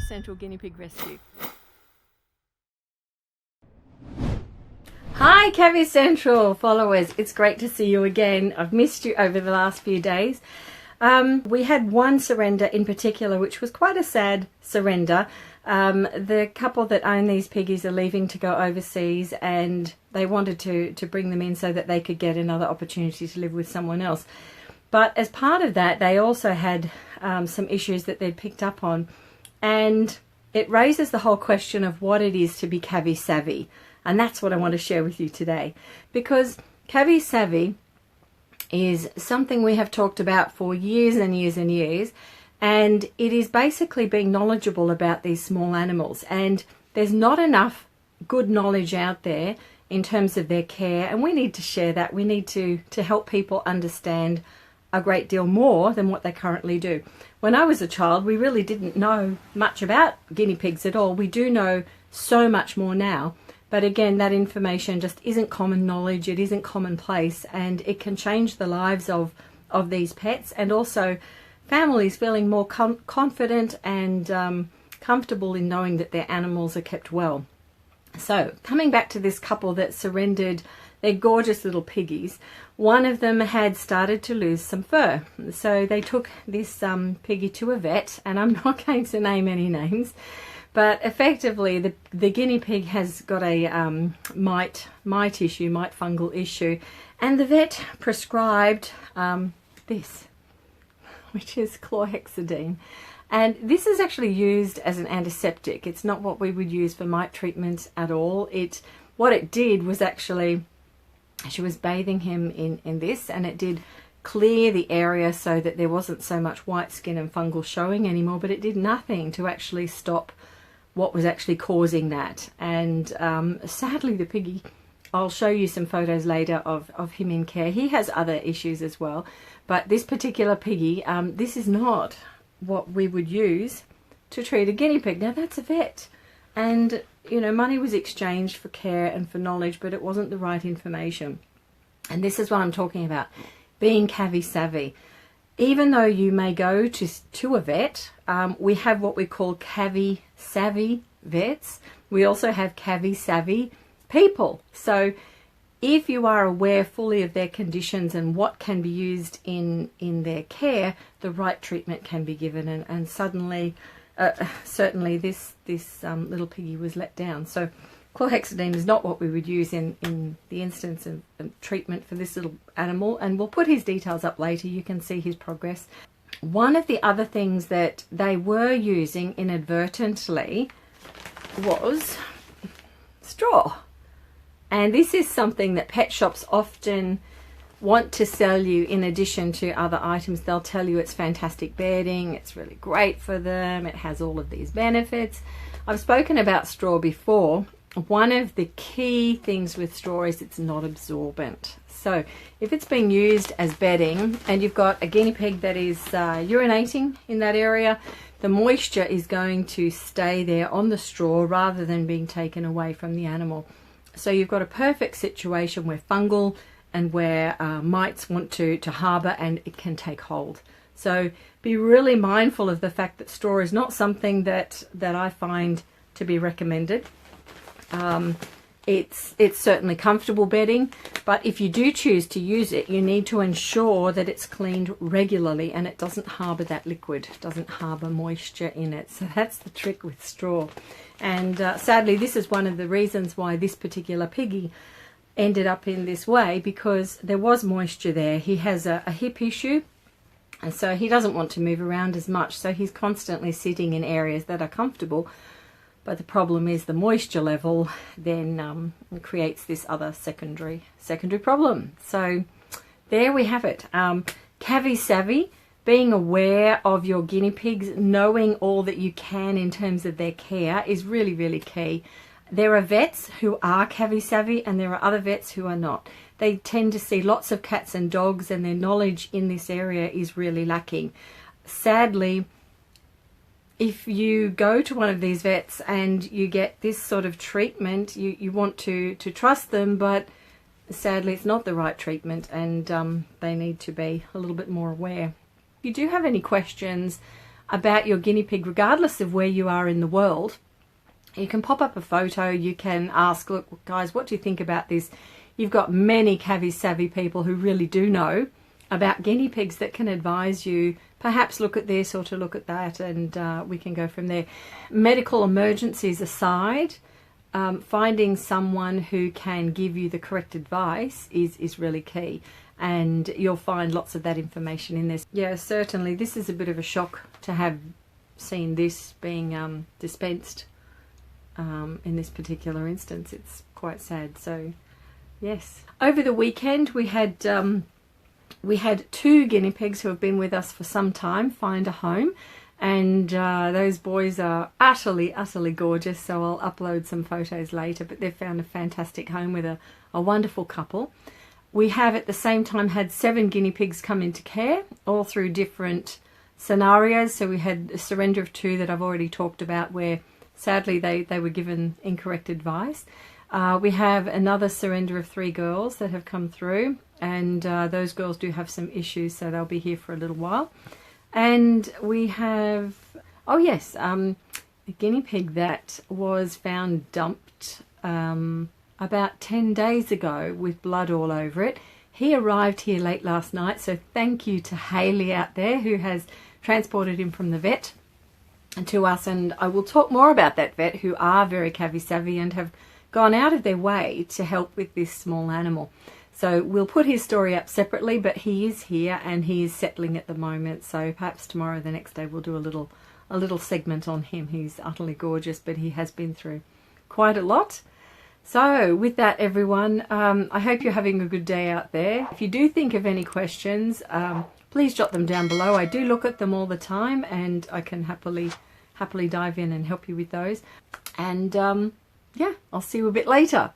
Cavy Central Guinea Pig Rescue. Hi Cavy Central followers, it's great to see you again. I've missed you over the last few days. We had one surrender in particular which was quite a sad surrender. The couple that own these piggies are leaving to go overseas, and they wanted to bring them in so that they could get another opportunity to live with someone else. But as part of that, they also had some issues that they'd picked up on, and it raises the whole question of what it is to be Cavy savvy. And that's what I want to share with you today, because Cavy savvy is something we have talked about for years and years and years, and it is basically being knowledgeable about these small animals. And there's not enough good knowledge out there in terms of their care, and we need to share that. We need to help people understand a great deal more than what they currently do. When I was a child, we really didn't know much about guinea pigs at all. We do know so much more now. But again, that information just isn't common knowledge, it isn't commonplace, and it can change the lives of these pets, and also families feeling more confident and comfortable in knowing that their animals are kept well. So, coming back to this couple that surrendered their gorgeous little piggies, one of them had started to lose some fur. So they took this piggy to a vet, and I'm not going to name any names. But effectively, the guinea pig has got a mite fungal issue, and the vet prescribed this, which is chlorhexidine. And this is actually used as an antiseptic. It's not what we would use for mite treatment at all. What it did was actually, she was bathing him in this, and it did clear the area so that there wasn't so much white skin and fungal showing anymore, but it did nothing to actually stop what was actually causing that. And sadly, the piggy, I'll show you some photos later of him in care. He has other issues as well, but this particular piggy, this is not what we would use to treat a guinea pig. Now that's a vet, and you know, money was exchanged for care and for knowledge, but it wasn't the right information. And this is what I'm talking about, being Cavy savvy. Even though you may go to a vet, we have what we call Cavy savvy vets. We also have Cavy savvy people. So if you are aware fully of their conditions and what can be used in their care, the right treatment can be given. And suddenly, certainly this little piggy was let down. So chlorhexidine is not what we would use in the instance of treatment for this little animal, and we'll put his details up later. You can see his progress. One of the other things that they were using inadvertently was straw. And this is something that pet shops often want to sell you in addition to other items. They'll tell you it's fantastic bedding, it's really great for them, it has all of these benefits. I've spoken about straw before. One of the key things with straw is it's not absorbent. So if it's being used as bedding and you've got a guinea pig that is urinating in that area, the moisture is going to stay there on the straw rather than being taken away from the animal. So you've got a perfect situation where fungal and where mites want to harbour, and it can take hold. So be really mindful of the fact that straw is not something that I find to be recommended. It's certainly comfortable bedding, but if you do choose to use it, you need to ensure that it's cleaned regularly and it doesn't harbour that liquid, doesn't harbour moisture in it. So that's the trick with straw. And sadly, this is one of the reasons why this particular piggy ended up in this way, because there was moisture there. He has a hip issue, and so he doesn't want to move around as much, so he's constantly sitting in areas that are comfortable. But the problem is the moisture level then creates this other secondary problem. So there we have it. Cavy savvy, being aware of your guinea pigs, knowing all that you can in terms of their care is really, really key. There are vets who are Cavy savvy and there are other vets who are not. They tend to see lots of cats and dogs, and their knowledge in this area is really lacking. Sadly, if you go to one of these vets and you get this sort of treatment, you want to trust them, but sadly it's not the right treatment, and they need to be a little bit more aware. If you do have any questions about your guinea pig, regardless of where you are in the world. You can pop up a photo, you can ask, look guys, what do you think about this? You've got many Cavy savvy people who really do know about guinea pigs that can advise you, perhaps look at this or to look at that, and we can go from there. Medical emergencies aside, finding someone who can give you the correct advice is really key, and you'll find lots of that information in this. Yeah, certainly this is a bit of a shock to have seen this being dispensed in this particular instance. It's quite sad. So yes, over the weekend we had 2 guinea pigs who have been with us for some time find a home, and those boys are utterly gorgeous, so I'll upload some photos later, but they've found a fantastic home with a wonderful couple. We have at the same time had 7 guinea pigs come into care, all through different scenarios. So we had a surrender of 2 that I've already talked about, where sadly they were given incorrect advice. We have another surrender of 3 girls that have come through, and those girls do have some issues, so they'll be here for a little while. And we have, oh yes, a guinea pig that was found dumped about 10 days ago with blood all over it. He arrived here late last night, so thank you to Hayley out there who has transported him from the vet to us, and I will talk more about that vet, who are very Cavy savvy and have gone out of their way to help with this small animal. So we'll put his story up separately, but he is here and he is settling at the moment, so perhaps tomorrow, the next day, we'll do a little segment on him. He's utterly gorgeous, but he has been through quite a lot. So with that, everyone, I hope you're having a good day out there. If you do think of any questions, please jot them down below. I do look at them all the time, and I can happily dive in and help you with those. And yeah, I'll see you a bit later.